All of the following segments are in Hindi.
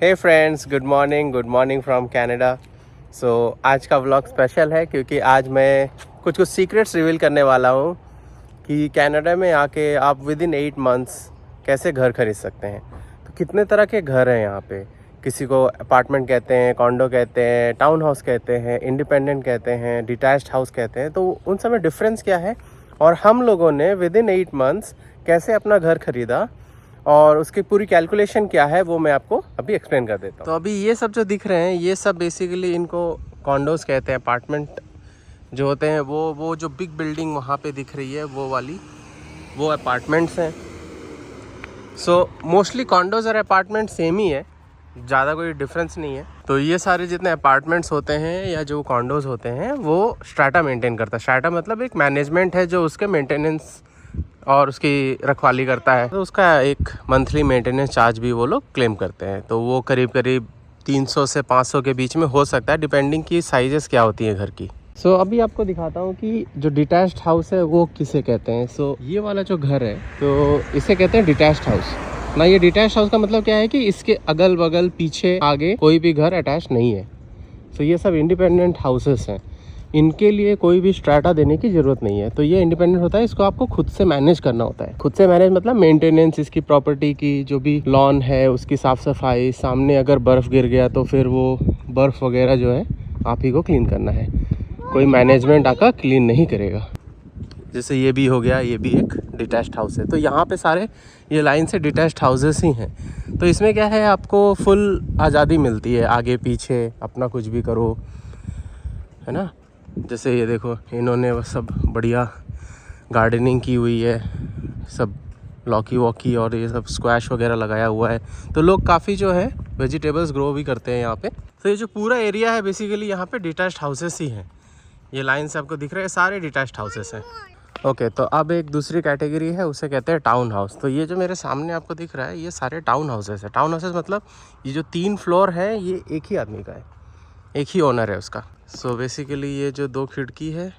Hey friends, good morning from Canada. So आज का व्लॉग स्पेशल है क्योंकि आज मैं कुछ सीक्रेट्स रिवील करने वाला हूँ कि कनाडा में आके आप विद इन 8 मंथ्स कैसे घर खरीद सकते हैं। तो कितने तरह के घर हैं यहाँ पे। किसी को अपार्टमेंट कहते हैं, कॉन्डो कहते हैं, टाउन हाउस कहते हैं, इंडिपेंडेंट कहते हैं, डिटैच्ड हाउस कहते हैं। तो उन सब में डिफरेंस क्या है और हम लोगों ने विद इन 8 मंथ्स कैसे अपना घर खरीदा और उसकी पूरी कैलकुलेशन क्या है वो मैं आपको अभी एक्सप्लेन कर देता हूँ। तो अभी ये सब जो दिख रहे हैं ये सब बेसिकली इनको कॉन्डोज कहते हैं। अपार्टमेंट जो होते हैं वो जो बिग बिल्डिंग वहाँ पे दिख रही है वो वाली वो अपार्टमेंट्स हैं। सो मोस्टली कॉन्डोज और अपार्टमेंट सेम ही है, ज़्यादा कोई डिफरेंस नहीं है। तो ये सारे जितने अपार्टमेंट्स होते हैं या जो कॉन्डोज होते हैं वो स्ट्रैटा मेंटेन करता है। स्ट्रैटा मतलब एक मैनेजमेंट है जो उसके मेंटेनेंस और उसकी रखवाली करता है। तो उसका एक मंथली मेंटेनेंस चार्ज भी वो लोग क्लेम करते हैं। तो वो करीब 300 से 500 के बीच में हो सकता है, डिपेंडिंग की साइजेस क्या होती है घर की। सो अभी आपको दिखाता हूँ कि जो डिटैच्ड हाउस है वो किसे कहते हैं। सो ये वाला जो घर है तो इसे कहते हैं डिटैच्ड हाउस ना। ये डिटैच्ड हाउस का मतलब क्या है कि इसके अगल बगल पीछे आगे कोई भी घर अटैच नहीं है। सो ये सब इंडिपेंडेंट हाउसेस हैं, इनके लिए कोई भी स्ट्रैटा देने की ज़रूरत नहीं है। तो ये इंडिपेंडेंट होता है, इसको आपको खुद से मैनेज करना होता है। खुद से मैनेज मतलब मेंटेनेंस, इसकी प्रॉपर्टी की जो भी लॉन है उसकी साफ़ सफाई, सामने अगर बर्फ़ गिर गया तो फिर वो बर्फ़ वगैरह जो है आप ही को क्लीन करना है, कोई मैनेजमेंट आकर क्लीन नहीं करेगा। जैसे ये भी हो गया, ये भी एक डिटैच्ड हाउस है। तो यहाँ पे सारे ये लाइन से डिटैच्ड हाउसेस ही हैं। तो इसमें क्या है, आपको फुल आज़ादी मिलती है, आगे पीछे अपना कुछ भी करो, है ना। जैसे ये देखो, इन्होंने सब बढ़िया गार्डनिंग की हुई है, सब लौकी वॉकी और ये सब स्क्वैश वगैरह लगाया हुआ है। तो लोग काफ़ी जो है वेजिटेबल्स ग्रो भी करते हैं यहाँ पे। तो ये जो पूरा एरिया है बेसिकली यहाँ पे डिटैच्ड हाउसेस ही हैं। ये लाइन से आपको दिख रहे हैं सारे डिटैच्ड हाउसेस हैं। ओके, तो अब एक दूसरी कैटेगरी है, उसे कहते हैं टाउन हाउस। तो ये जो मेरे सामने आपको दिख रहा है ये सारे टाउन हाउसेस है। टाउन हाउसेस मतलब ये जो 3 फ्लोर है ये एक ही आदमी का है, एक ही ओनर है उसका। सो बेसिकली ये जो 2 खिड़की है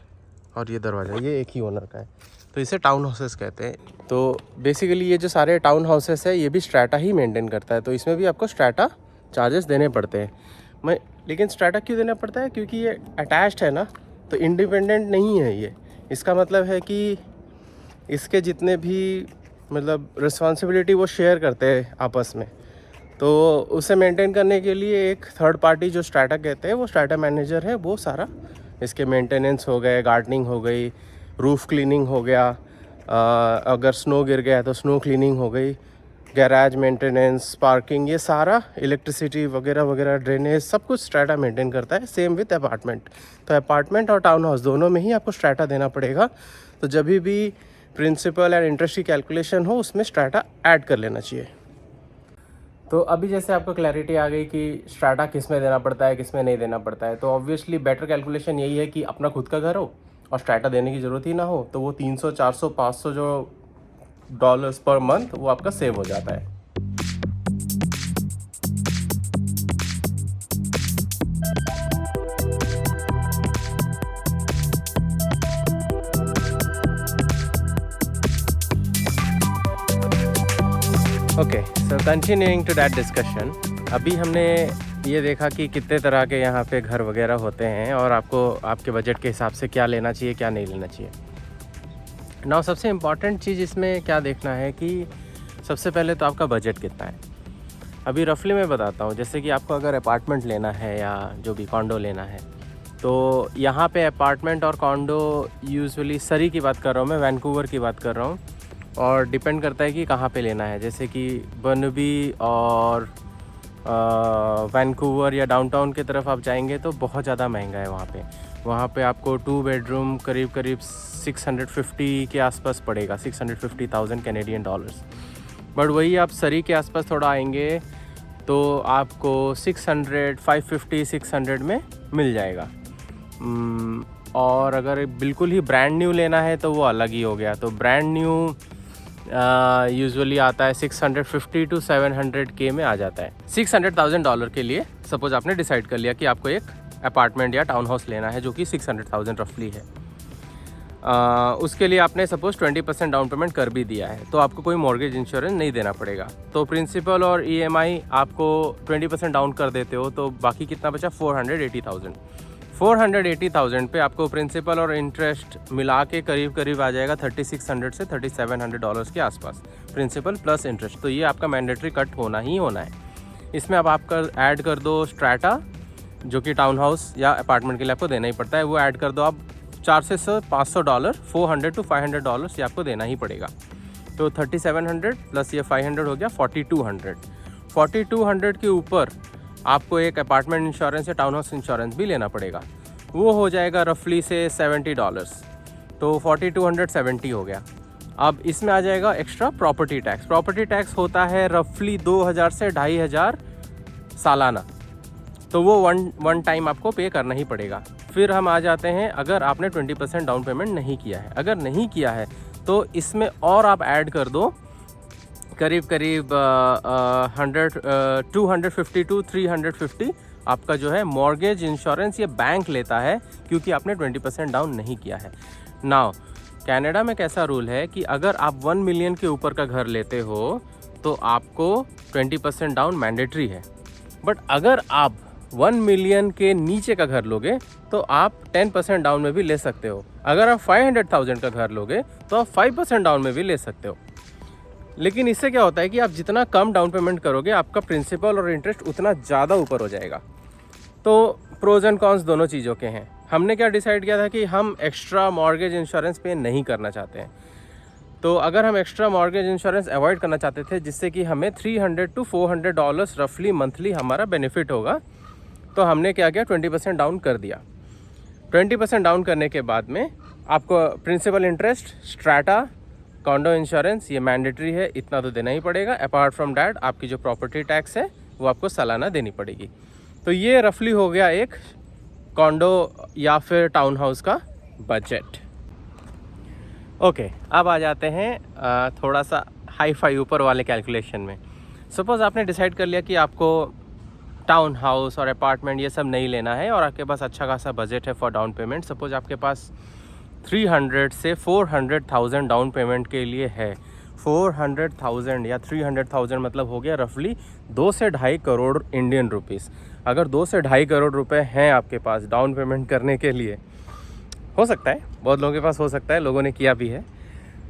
और ये दरवाज़ा ये एक ही ओनर का है, तो इसे टाउन हाउसेस कहते हैं। तो बेसिकली ये जो सारे टाउन हाउसेस है ये भी स्ट्रैटा ही मेंटेन करता है। तो इसमें भी आपको स्ट्रैटा चार्जेस देने पड़ते हैं। लेकिन स्ट्रैटा क्यों देना पड़ता है, क्योंकि ये अटैच्ड है ना, तो इंडिपेंडेंट नहीं है ये। इसका मतलब है कि इसके जितने भी मतलब रिस्पॉन्सिबिलिटी वो शेयर करते हैं आपस में। तो उसे मेंटेन करने के लिए एक थर्ड पार्टी जो स्ट्रैटा कहते हैं वो स्ट्रैटा मैनेजर है, वो सारा इसके मेंटेनेंस हो गए, गार्डनिंग हो गई, रूफ़ क्लीनिंग हो गया, अगर स्नो गिर गया तो स्नो क्लीनिंग हो गई, गैराज मेंटेनेंस, पार्किंग, ये सारा, इलेक्ट्रिसिटी वगैरह वगैरह, ड्रेनेज, सब कुछ स्ट्रैटा मेंटेन करता है। Same with apartment. तो अपार्टमेंट और टाउन हाउस दोनों में ही आपको स्ट्रैटा देना पड़ेगा। तो जब भी प्रिंसिपल एंड इंटरेस्ट की कैलकुलेशन हो उसमें स्ट्रैटा ऐड कर लेना चाहिए। तो अभी जैसे आपको क्लैरिटी आ गई कि स्ट्रैटा किस में देना पड़ता है, किस में नहीं देना पड़ता है। तो ऑब्वियसली बेटर कैलकुलेशन यही है कि अपना खुद का घर हो और स्ट्रैटा देने की ज़रूरत ही ना हो। तो वो 300, 400, 500 जो डॉलर्स पर मंथ वो आपका सेव हो जाता है। Okay, so continuing to that discussion, अभी हमने ये देखा कि कितने तरह के यहाँ पे घर वगैरह होते हैं और आपको आपके बजट के हिसाब से क्या लेना चाहिए, क्या नहीं लेना चाहिए। नाउ सबसे इम्पॉर्टेंट चीज़ इसमें क्या देखना है कि सबसे पहले तो आपका बजट कितना है। अभी रफली मैं बताता हूँ। जैसे कि आपको अगर अपार्टमेंट लेना है या जो भी कॉन्डो लेना है, तो यहाँ पे अपार्टमेंट और कॉन्डो यूजुअली सरी की बात कर रहा हूँ मैं, वैंकूवर की बात कर रहा हूँ, और डिपेंड करता है कि कहाँ पे लेना है। जैसे कि बर्नबी और वैंकूवर या डाउनटाउन की तरफ आप जाएंगे तो बहुत ज़्यादा महंगा है वहाँ पे आपको 2 बेडरूम करीब 650 के आसपास पड़ेगा, 650,000 कैनेडियन डॉलर्स। बट वही आप सरी के आसपास थोड़ा आएंगे तो आपको 550, 600 में मिल जाएगा। और अगर बिल्कुल ही ब्रांड न्यू लेना है तो वो अलग ही हो गया। तो ब्रांड न्यू यूजुअली आता है 650 to 700 के में आ जाता है। $600,000 के लिए सपोज आपने डिसाइड कर लिया कि आपको एक अपार्टमेंट या टाउन हाउस लेना है जो कि 600,000 रफली है। उसके लिए आपने सपोज 20% डाउन पेमेंट कर भी दिया है तो आपको कोई मॉर्गेज इंश्योरेंस नहीं देना पड़ेगा। तो प्रिंसिपल और EMI आपको 20% डाउन कर देते हो तो बाकी कितना बचा 480,000। 480,000 पे आपको प्रिंसिपल और इंटरेस्ट मिला के करीब करीब आ जाएगा 3600 से $3700 के आसपास, प्रिंसिपल प्लस इंटरेस्ट। तो ये आपका मैंडेटरी कट होना ही होना है। इसमें अब आपका ऐड कर दो स्ट्रैटा, जो कि टाउन हाउस या अपार्टमेंट के लिए आपको देना ही पड़ता है, वो ऐड कर दो आप $400 से $500, $400 to $500 ये आपको देना ही पड़ेगा। तो 3700 प्लस ये 500 हो गया 4200। 4200 के ऊपर आपको एक अपार्टमेंट इंश्योरेंस या टाउन हाउस इंश्योरेंस भी लेना पड़ेगा, वो हो जाएगा रफली से $70। तो 4270 हो गया। अब इसमें आ जाएगा extra property tax. Property tax होता है रफली 2000 से 2500 सालाना, तो वो वन टाइम आपको पे करना ही पड़ेगा। फिर हम आ जाते हैं अगर आपने 20% डाउन पेमेंट नहीं किया है। अगर नहीं किया है तो इसमें और आप ऐड कर दो करीब करीब 250 to 350 आपका जो है मॉर्गेज इंश्योरेंस ये बैंक लेता है, क्योंकि आपने 20% डाउन नहीं किया है। नाउ कनाडा में कैसा रूल है कि अगर आप 1 मिलियन के ऊपर का घर लेते हो तो आपको 20% डाउन मैंडेटरी है। बट अगर आप 1 मिलियन के नीचे का घर लोगे तो आप 10% डाउन में भी ले सकते हो। अगर आप 500,000 का घर लोगे तो आप 5% डाउन में भी ले सकते हो। लेकिन इससे क्या होता है कि आप जितना कम डाउन पेमेंट करोगे आपका प्रिंसिपल और इंटरेस्ट उतना ज़्यादा ऊपर हो जाएगा। तो प्रोज एंड कॉन्स दोनों चीज़ों के हैं। हमने क्या डिसाइड किया था कि हम एक्स्ट्रा मॉर्गेज इंश्योरेंस पे नहीं करना चाहते हैं। तो अगर हम एक्स्ट्रा मॉर्गेज इंश्योरेंस अवॉइड करना चाहते थे जिससे कि हमें $300 to $400 रफली मंथली हमारा बेनिफिट होगा, तो हमने क्या किया 20% डाउन कर दिया। 20% डाउन करने के बाद में आपको principal interest, strata, condo insurance ये मैंडेटरी है, इतना तो देना ही पड़ेगा। अपार्ट फ्रॉम डैट आपकी जो प्रॉपर्टी टैक्स है वो आपको सालाना देनी पड़ेगी। तो ये रफली हो गया एक कॉन्डो या फिर टाउन हाउस का बजट। ओके, अब आ जाते हैं थोड़ा सा हाई फाई ऊपर वाले कैलकुलेशन में। सपोज़ आपने डिसाइड कर लिया कि आपको टाउन हाउस और अपार्टमेंट ये सब नहीं लेना है और आपके पास अच्छा खासा बजट है फॉर डाउन पेमेंट। सपोज़ आपके पास 300 से 400,000 डाउन पेमेंट के लिए है। 400,000 या 300,000 मतलब हो गया रफली 2 से 2.5 करोड़ इंडियन रुपीस। अगर 2 से 2.5 करोड़ रुपए हैं आपके पास डाउन पेमेंट करने के लिए, हो सकता है बहुत लोगों के पास हो सकता है, लोगों ने किया भी है,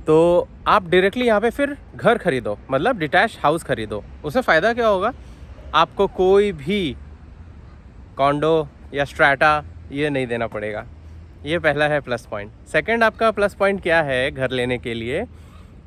तो आप डायरेक्टली यहाँ पे फिर घर खरीदो, मतलब डिटैच हाउस खरीदो। उससे फ़ायदा क्या होगा, आपको कोई भी कॉन्डो या स्ट्रैटा ये नहीं देना पड़ेगा। ये पहला है प्लस पॉइंट। सेकंड आपका प्लस पॉइंट क्या है, घर लेने के लिए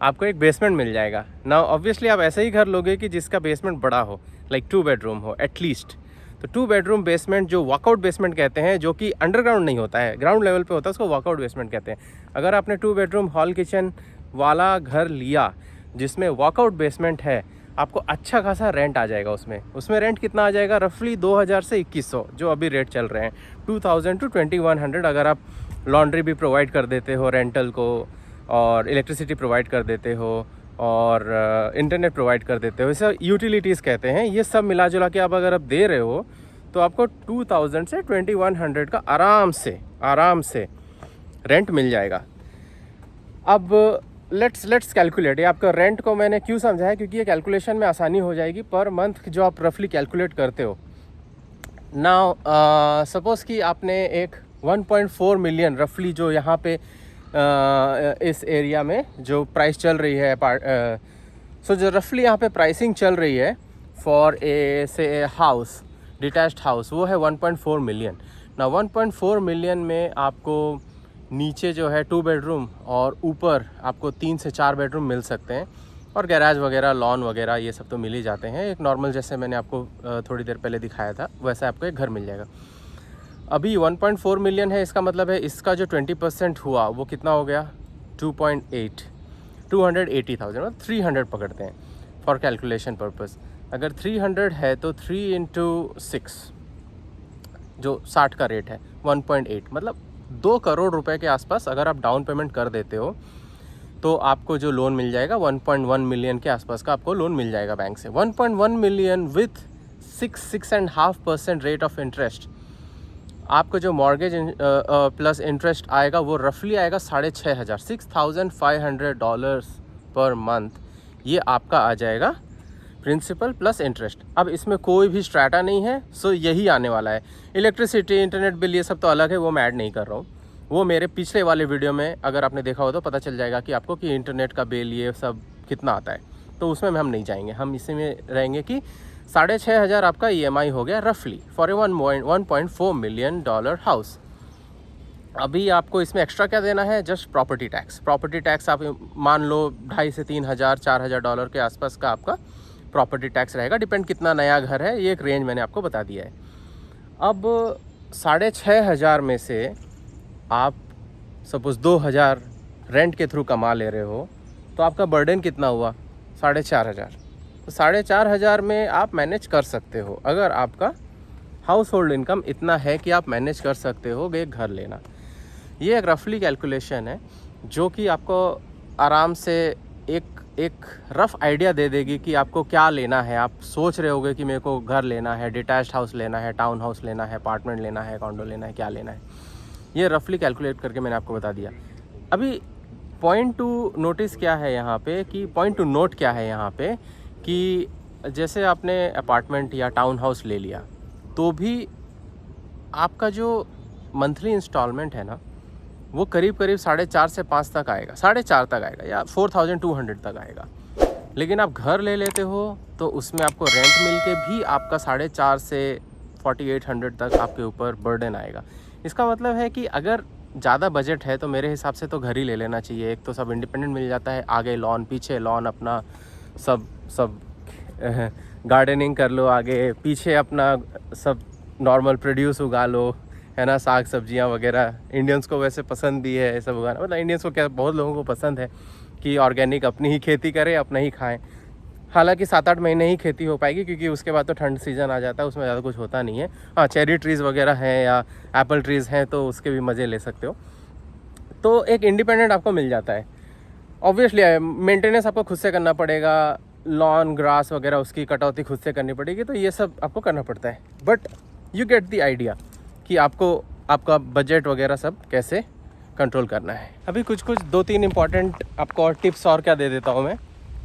आपको एक बेसमेंट मिल जाएगा। नाउ ऑब्वियसली आप ऐसे ही घर लोगे कि जिसका बेसमेंट बड़ा हो, लाइक 2 बेडरूम हो एटलीस्ट। तो 2 बेडरूम बेसमेंट जो वॉकआउट बेसमेंट कहते हैं, जो कि अंडरग्राउंड नहीं होता है, ग्राउंड लेवल पे होता है, उसको वॉकआउट बेसमेंट कहते हैं। अगर आपने 2 बेडरूम हॉल किचन वाला घर लिया जिसमें वॉकआउट बेसमेंट है, आपको अच्छा खासा रेंट आ जाएगा। उसमें रेंट कितना आ जाएगा, रफली 2000 से 2100 जो अभी रेट चल रहे हैं, 2000 to 2100। अगर आप लॉन्ड्री भी प्रोवाइड कर देते हो रेंटल को, और इलेक्ट्रिसिटी प्रोवाइड कर देते हो, और इंटरनेट प्रोवाइड कर देते हो, इसे यूटिलिटीज़ कहते हैं, ये सब मिला जुला के आप अगर आप दे रहे हो तो आपको 2000 से 2100 का आराम से रेंट मिल जाएगा। अब लेट्स कैलकुलेट। ये आपका रेंट को मैंने क्यों समझा है, क्योंकि ये कैलकुलेशन में आसानी हो जाएगी पर मंथ जो आप रफली कैलकुलेट करते हो। नाउ सपोज़ कि आपने एक 1.4 मिलियन रफली जो यहाँ पे इस एरिया में जो प्राइस चल रही है, सो जो रफली यहाँ पे प्राइसिंग चल रही है for a house, detached house, वो है 1.4 मिलियन। ना 1.4 मिलियन में आपको नीचे जो है 2 बेडरूम और ऊपर आपको 3 से 4 बेडरूम मिल सकते हैं, और गैराज वगैरह, लॉन वगैरह ये सब तो मिल ही जाते हैं। एक नॉर्मल जैसे मैंने आपको थोड़ी देर पहले दिखाया था वैसे आपको एक घर मिल जाएगा। अभी 1.4 मिलियन है, इसका मतलब है इसका जो 20% हुआ वो कितना हो गया, 2.8, 280,000, मतलब 300 पकड़ते हैं फॉर कैलकुलेशन पर्पस। अगर 300 है तो 3 × 6 जो 60 का रेट है 1.8, मतलब 2 करोड़ रुपए के आसपास अगर आप डाउन पेमेंट कर देते हो तो आपको जो लोन मिल जाएगा 1.1 मिलियन के आसपास का आपको लोन मिल जाएगा बैंक से। 1.1 million with 6.5% rate of interest आपका जो मॉर्गेज प्लस इंटरेस्ट आएगा वो रफली आएगा $6,500 $6,500 पर मंथ। ये आपका आ जाएगा प्रिंसिपल प्लस इंटरेस्ट। अब इसमें कोई भी स्ट्रैटा नहीं है, सो यही आने वाला है। इलेक्ट्रिसिटी, इंटरनेट बिल, ये सब तो अलग है, वो मैं ऐड नहीं कर रहा हूँ। वो मेरे पिछले वाले वीडियो में अगर आपने देखा हो तो पता चल जाएगा कि आपको कि इंटरनेट का बिल ये सब कितना आता है, तो उसमें हम नहीं जाएंगे। हम इसी में रहेंगे कि $6,500 आपका EMI हो गया रफली फॉर ए $1.4 मिलियन हाउस। अभी आपको इसमें एक्स्ट्रा क्या देना है? Just property tax. Property tax आप मान लो $2,500 से $3,000 $4,000 के आसपास का आपका प्रॉपर्टी टैक्स रहेगा, डिपेंड कितना नया घर है, ये एक रेंज मैंने आपको बता दिया है। अब 6,500 में से आप सपोज़ 2,000 रेंट के थ्रू कमा ले रहे हो, तो आपका बर्डन कितना हुआ? 4,500। तो 4,500 में आप मैनेज कर सकते हो, अगर आपका हाउस होल्ड इनकम इतना है कि आप मैनेज कर सकते हो एक घर लेना। ये एक रफली कैलकुलेशन है जो कि आपको आराम से एक रफ़ आइडिया दे देगी कि आपको क्या लेना है। आप सोच रहे होगे कि मेरे को घर लेना है, डिटैच्ड हाउस लेना है, टाउन हाउस लेना है, अपार्टमेंट लेना है, कॉन्डो लेना है, क्या लेना है। ये रफली कैलकुलेट करके मैंने आपको बता दिया। अभी पॉइंट टू नोटिस क्या है यहाँ पे, कि पॉइंट टू नोट क्या है यहाँ पे, कि जैसे आपने अपार्टमेंट या टाउन हाउस ले लिया तो भी आपका जो मंथली इंस्टॉलमेंट है ना, वो करीब 4.5 से 5 तक आएगा, 4.5 तक आएगा या 4,200 तक आएगा। लेकिन आप घर ले लेते हो तो उसमें आपको रेंट मिल के भी आपका 4.5 से 4,800 तक आपके ऊपर बर्डन आएगा। इसका मतलब है कि अगर ज़्यादा बजट है तो मेरे हिसाब से तो घर ही ले लेना चाहिए। एक तो सब इंडिपेंडेंट मिल जाता है, आगे लॉन, पीछे लॉन, अपना सब गार्डनिंग कर लो, आगे पीछे अपना सब नॉर्मल प्रोड्यूस उगा लो, है ना, साग सब्जियां वगैरह। इंडियंस को वैसे पसंद भी है ये सब उगाना, मतलब इंडियंस को क्या, बहुत लोगों को पसंद है कि ऑर्गेनिक अपनी ही खेती करें, अपना ही खाएं। हालांकि 7-8 महीने ही खेती हो पाएगी, क्योंकि उसके बाद तो ठंड सीज़न आ जाता है, उसमें ज़्यादा कुछ होता नहीं है। हाँ, चेरी ट्रीज़ वगैरह हैं या एप्पल ट्रीज़ हैं तो उसके भी मज़े ले सकते हो। तो एक इंडिपेंडेंट आपको मिल जाता है। ऑब्वियसली मेंटेनेंस आपको खुद से करना पड़ेगा, लॉन ग्रास वगैरह उसकी कटौती खुद से करनी पड़ेगी, तो ये सब आपको करना पड़ता है। But you get the idea कि आपको आपका बजट वगैरह सब कैसे कंट्रोल करना है। अभी कुछ 2-3 इंपॉर्टेंट आपको और टिप्स और क्या दे देता हूँ मैं,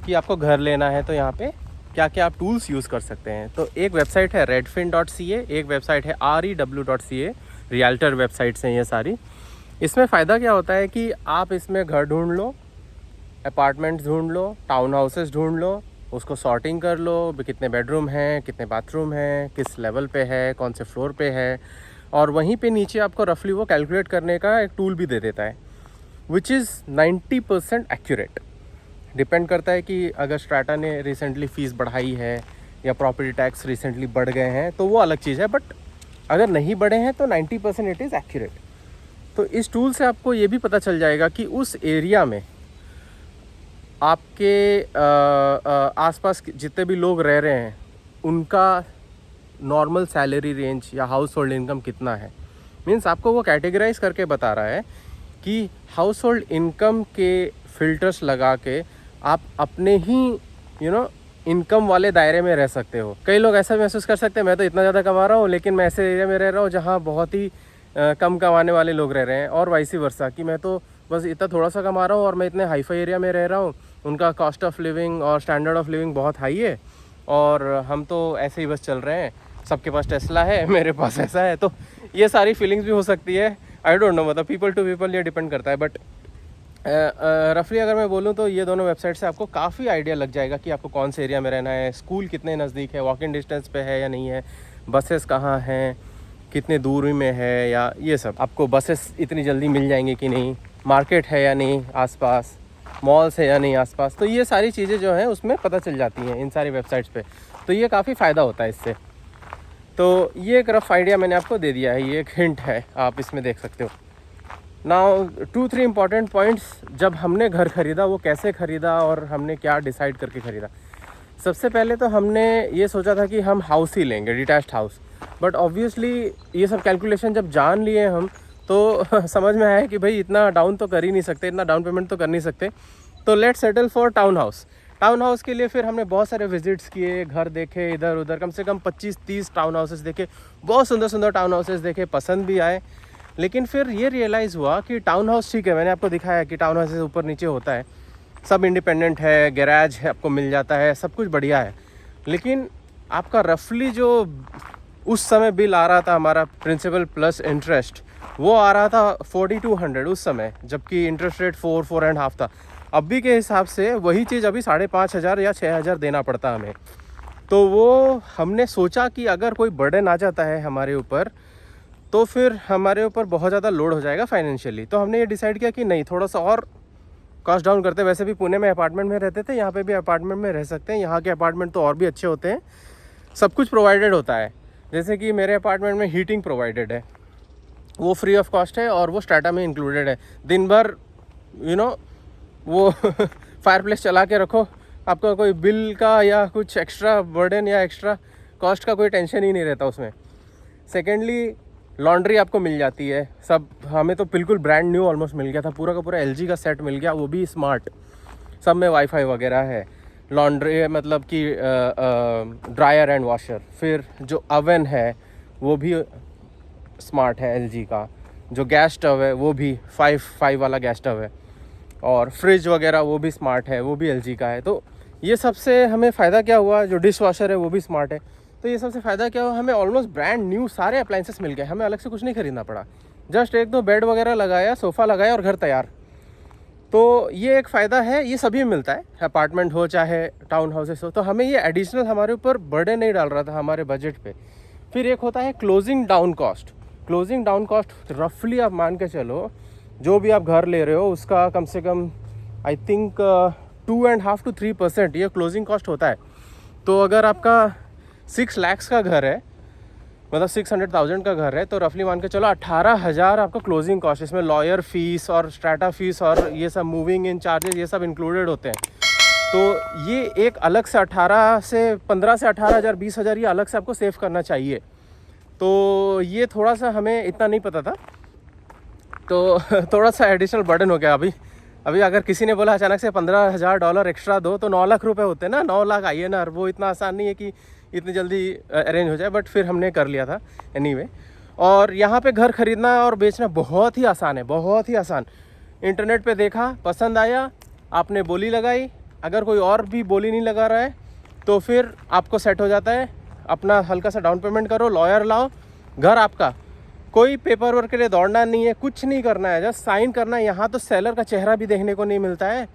कि आपको घर लेना है तो यहाँ पे क्या क्या आप टूल्स यूज़ कर सकते हैं। तो एक वेबसाइट है redfin.ca, एक वेबसाइट है rew.ca, रियल्टर वेबसाइट्स हैं ये सारी। इसमें फ़ायदा क्या होता है कि आप इसमें घर ढूंढ लो, अपार्टमेंट्स ढूंढ लो, टाउन हाउसेस ढूंढ लो, उसको सॉर्टिंग कर लो, कितने बेडरूम हैं, कितने बाथरूम हैं, किस लेवल पे है, कौन से फ्लोर पे है, और वहीं पे नीचे आपको रफली वो कैलकुलेट करने का एक टूल भी दे देता है, विच इज़ 90% एक्यूरेट। डिपेंड करता है कि अगर स्ट्रैटा ने रिसेंटली फ़ीस बढ़ाई है या प्रॉपर्टी टैक्स रिसेंटली बढ़ गए हैं तो वो अलग चीज़ है, बट अगर नहीं बढ़े हैं तो 90% इट इज़ एक्यूरेट। तो इस टूल से आपको ये भी पता चल जाएगा कि उस एरिया में आपके आसपास जितने भी लोग रह रहे हैं उनका नॉर्मल सैलरी रेंज या हाउस होल्ड इनकम कितना है। मीन्स आपको वो कैटेगराइज करके बता रहा है कि हाउस होल्ड इनकम के फिल्टर्स लगा के आप अपने ही इनकम वाले दायरे में रह सकते हो। कई लोग ऐसा महसूस कर सकते हैं मैं तो इतना ज़्यादा कमा रहा हूँ लेकिन मैं ऐसे एरिया में रह रहा हूँ जहाँ बहुत ही कम कमाने वाले लोग रह रहे हैं, और वाइस वर्सा कि मैं तो बस इतना थोड़ा सा कमा रहा हूँ और मैं इतने हाईफाई एरिया में रह रहा हूँ, उनका कॉस्ट ऑफ लिविंग और स्टैंडर्ड ऑफ लिविंग बहुत हाई है और हम तो ऐसे ही बस चल रहे हैं, सबके पास टेस्ला है, मेरे पास ऐसा है। तो ये सारी फीलिंग्स भी हो सकती है, आई डोंट नो, मतलब पीपल टू पीपल ये डिपेंड करता है। बट रफली अगर मैं बोलूँ तो ये दोनों वेबसाइट से आपको काफ़ी आइडिया लग जाएगा कि आपको कौन से एरिया में रहना है, स्कूल कितने नज़दीक है, वॉकिंग डिस्टेंस पे है या नहीं है, बसेस कहाँ हैं, कितने दूरी में है, या ये सब आपको बसेस इतनी जल्दी मिल जाएंगी कि नहीं, मार्केट है या नहीं आसपास, मॉल्स है या नहीं आसपास। तो ये सारी चीज़ें जो हैं उसमें पता चल जाती हैं इन सारी वेबसाइट्स पे। तो ये काफ़ी फ़ायदा होता है इससे। तो ये एक रफ आइडिया मैंने आपको दे दिया है, ये एक हिंट है, आप इसमें देख सकते हो। नाउ 2-3 इंपॉर्टेंट पॉइंट्स, जब हमने घर ख़रीदा वो कैसे ख़रीदा और हमने क्या डिसाइड करके ख़रीदा। सबसे पहले तो हमने ये सोचा था कि हम हाउस ही लेंगे, डिटैच्ड हाउस, बट ऑब्वियसली ये सब कैलकुलेशन जब जान लिए हम तो समझ में आया कि भाई इतना डाउन तो कर ही नहीं सकते, इतना डाउन पेमेंट तो कर नहीं सकते, तो let's settle for town house. Town house के लिए फिर हमने बहुत सारे विजिट्स किए, घर देखे इधर उधर, कम से कम 25-30 टाउन हाउसेस देखे, बहुत सुंदर सुंदर टाउन हाउसेस देखे, पसंद भी आए। लेकिन फिर ये रियलाइज़ हुआ कि टाउन हाउस ठीक है, मैंने आपको दिखाया कि टाउन हाउसेस ऊपर नीचे होता है, सब इंडिपेंडेंट है, गैराज है आपको मिल जाता है, सब कुछ बढ़िया है। लेकिन आपका रफली जो उस समय बिल आ रहा था हमारा प्रिंसिपल प्लस इंटरेस्ट, वो आ रहा था 4200 उस समय, जबकि इंटरेस्ट रेट 4.5 था। अभी के हिसाब से वही चीज़ अभी 5,500 या 6,000 देना पड़ता हमें। तो वो हमने सोचा कि अगर कोई बर्डन आ जाता है हमारे ऊपर तो फिर हमारे ऊपर बहुत ज़्यादा लोड हो जाएगा फाइनेंशियली। तो हमने ये डिसाइड किया कि नहीं, थोड़ा सा और कॉस्ट डाउन करते हैं। वैसे भी पुणे में अपार्टमेंट में रहते थे, यहाँ पे भी अपार्टमेंट में रह सकते हैं। यहाँ के अपार्टमेंट तो और भी अच्छे होते हैं, सब कुछ प्रोवाइडेड होता है। जैसे कि मेरे अपार्टमेंट में हीटिंग प्रोवाइडेड है, वो फ्री ऑफ कॉस्ट है और वो स्टार्टा में इंक्लूडेड है। दिन भर वो फायर प्लेस चला के रखो, आपका कोई बिल का या कुछ एक्स्ट्रा बर्डन या एक्स्ट्रा कॉस्ट का कोई टेंशन ही नहीं रहता उसमें। सेकेंडली लॉन्ड्री आपको मिल जाती है सब, हमें तो बिल्कुल ब्रांड न्यू ऑलमोस्ट मिल गया था, पूरा का पूरा LG का सेट मिल गया, वो भी स्मार्ट, सब में वाईफाई वगैरह है। लॉन्ड्री मतलब कि ड्रायर एंड वॉशर, फिर जो अवन है वो भी स्मार्ट है LG का, जो गैस स्टव है वो भी 5 वाला गैस स्टव है, और फ्रिज वगैरह वो भी स्मार्ट है, वो भी LG का है। तो ये सबसे हमें फ़ायदा क्या हुआ, जो डिश वॉशर है वो भी स्मार्ट है। तो ये सबसे फ़ायदा क्या हुआ, हमें ऑलमोस्ट ब्रांड न्यू सारे अप्लाइंसेस मिल गए, हमें अलग से कुछ नहीं खरीदना पड़ा, जस्ट 1-2 बेड वगैरह लगाया, सोफ़ा लगाया और घर तैयार। तो ये एक फ़ायदा है, ये सभी में मिलता है, अपार्टमेंट हो चाहे टाउन हाउसेस हो। तो हमें ये एडिशनल हमारे ऊपर बर्डन नहीं डाल रहा था हमारे बजट पे। फिर एक होता है closing down cost. Closing down cost रफली आप मान के चलो, जो भी आप घर ले रहे हो उसका कम से कम आई थिंक 2.5 to 3% ये क्लोजिंग कॉस्ट होता है। तो अगर आपका 6 लाख का घर है, मतलब 600,000 का घर है, तो रफली मान के चलो 18,000 आपका क्लोजिंग कॉस्ट, इसमें लॉयर फीस और स्ट्राटा फीस और ये सब मूविंग इन चार्जेस ये सब इंक्लूडेड होते हैं। तो ये एक अलग से 15 से 18,000 20,000 ये अलग से आपको सेव करना चाहिए। तो ये थोड़ा सा हमें इतना नहीं पता था, तो थोड़ा सा एडिशनल बर्डन हो गया। अभी अगर किसी ने बोला अचानक से $15,000 एक्स्ट्रा दो, तो 9 लाख रुपए होते हैं ना, 9 लाख INR, वो इतना आसान नहीं है कि इतनी जल्दी अरेंज हो जाए, बट फिर हमने कर लिया था एनीवे। और यहाँ पे घर खरीदना और बेचना बहुत ही आसान है, बहुत ही आसान। इंटरनेट पे देखा, पसंद आया, आपने बोली लगाई, अगर कोई और भी बोली नहीं लगा रहा है तो फिर आपको सेट हो जाता है। अपना हल्का सा डाउन पेमेंट करो, लॉयर लाओ, घर आपका, कोई पेपर वर्क के लिए दौड़ना नहीं है, कुछ नहीं करना है, जस्ट साइन करना है। यहाँ तो सेलर का चेहरा भी देखने को नहीं मिलता है,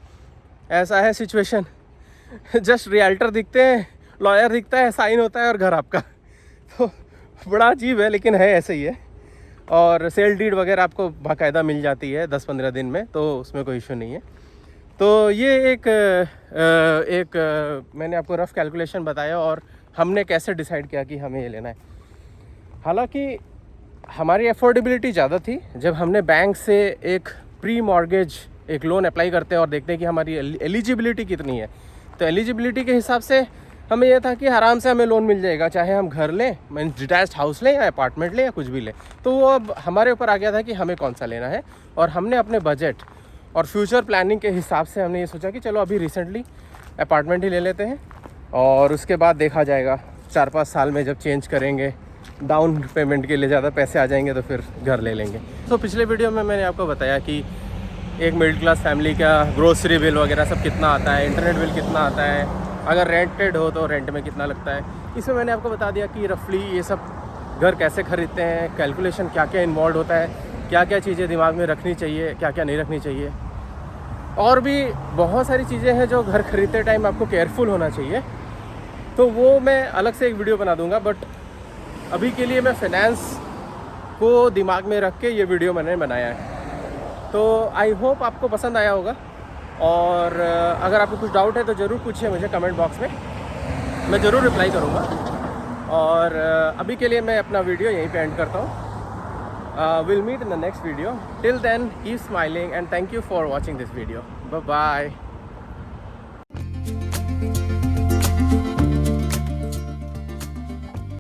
ऐसा है सिचुएशन। जस्ट रियल्टर दिखते हैं, लॉयर दिखता है, साइन होता है और घर आपका। तो बड़ा अजीब है, लेकिन है ऐसे ही है। और सेल डीड वगैरह आपको बाकायदा मिल जाती है 10-15 दिन में, तो उसमें कोई इशू नहीं है। तो ये एक मैंने आपको रफ़ कैलकुलेशन बताया और हमने कैसे डिसाइड किया कि हमें ये लेना है। हालांकि हमारी अफोर्डेबिलिटी ज़्यादा थी। जब हमने बैंक से एक प्री मॉर्गेज एक लोन अप्लाई करते हैं और देखते हैं कि हमारी एलिजिबिलिटी कितनी है, तो एलिजिबिलिटी के हिसाब से हमें यह था कि आराम से हमें लोन मिल जाएगा, चाहे हम घर लें, मीन डिटैच्ड हाउस लें या अपार्टमेंट लें या कुछ भी लें। तो वो अब हमारे ऊपर आ गया था कि हमें कौन सा लेना है, और हमने अपने बजट और फ्यूचर प्लानिंग के हिसाब से हमने ये सोचा कि चलो अभी रिसेंटली अपार्टमेंट ही ले लेते हैं, और उसके बाद देखा जाएगा 4-5 साल में जब चेंज करेंगे, डाउन पेमेंट के लिए ज़्यादा पैसे आ जाएंगे तो फिर घर ले लेंगे। तो पिछले वीडियो में मैंने आपको बताया कि एक मिडिल क्लास फैमिली का ग्रोसरी बिल वगैरह सब कितना आता है, इंटरनेट बिल कितना आता है, अगर रेंटेड हो तो रेंट में कितना लगता है। इसमें मैंने आपको बता दिया कि रफली ये सब घर कैसे ख़रीदते हैं, कैलकुलेशन क्या क्या इन्वॉल्व होता है, क्या क्या चीज़ें दिमाग में रखनी चाहिए, क्या क्या नहीं रखनी चाहिए, और भी बहुत सारी चीज़ें हैं जो घर खरीदते टाइम आपको केयरफुल होना चाहिए। तो वो मैं अलग से एक वीडियो बना दूंगा, बट अभी के लिए मैं फाइनेंस को दिमाग में रख के ये वीडियो मैंने बनाया है। तो आई होप आपको पसंद आया होगा, और अगर आपको कुछ डाउट है तो ज़रूर पूछिए मुझे कमेंट बॉक्स में, मैं ज़रूर रिप्लाई करूँगा। और अभी के लिए मैं अपना वीडियो यहीं पे एंड करता हूँ। Will meet in the next video, till then keep smiling and thank you for watching this video. Bye bye.